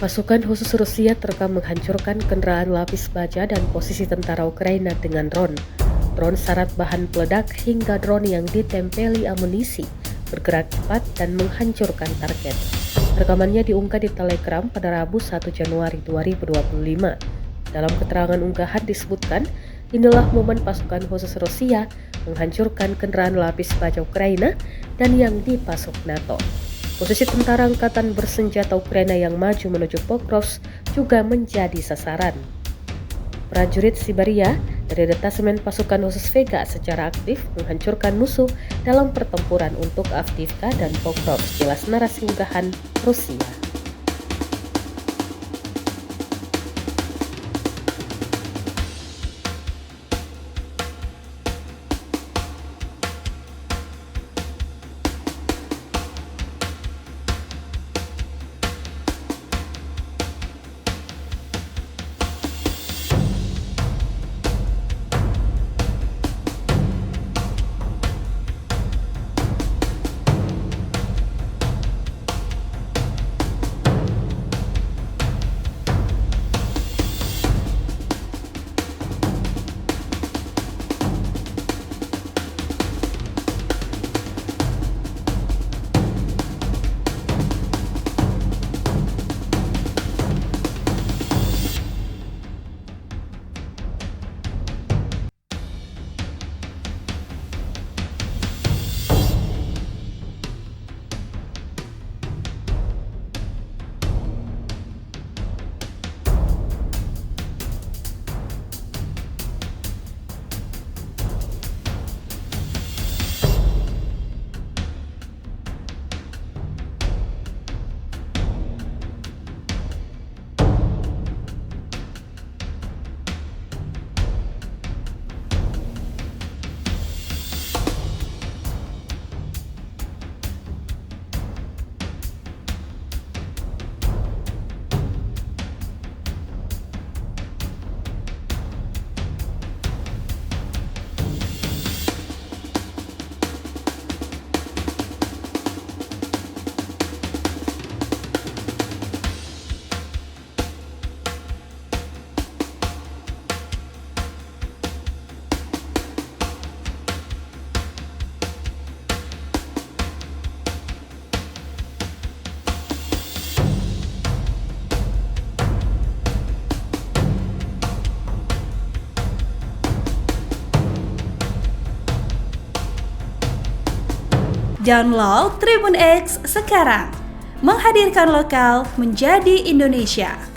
Pasukan khusus Rusia terekam menghancurkan kendaraan lapis baja dan posisi tentara Ukraina dengan drone. Drone syarat bahan peledak hingga drone yang ditempeli amunisi bergerak cepat dan menghancurkan target. Rekamannya diunggah di Telegram pada Rabu 1 Januari 2025. Dalam keterangan unggahan disebutkan, inilah momen pasukan khusus Rusia menghancurkan kendaraan lapis baja Ukraina dan yang dipasok NATO. Posisi tentara angkatan bersenjata Ukraina yang maju menuju Pokrovsk juga menjadi sasaran. Prajurit Siberia dari detasemen pasukan khusus Vega secara aktif menghancurkan musuh dalam pertempuran untuk Avdiivka dan Pokrovsk, jelas narasi unggahan Rusia. Download Tribun X sekarang, menghadirkan lokal menjadi Indonesia.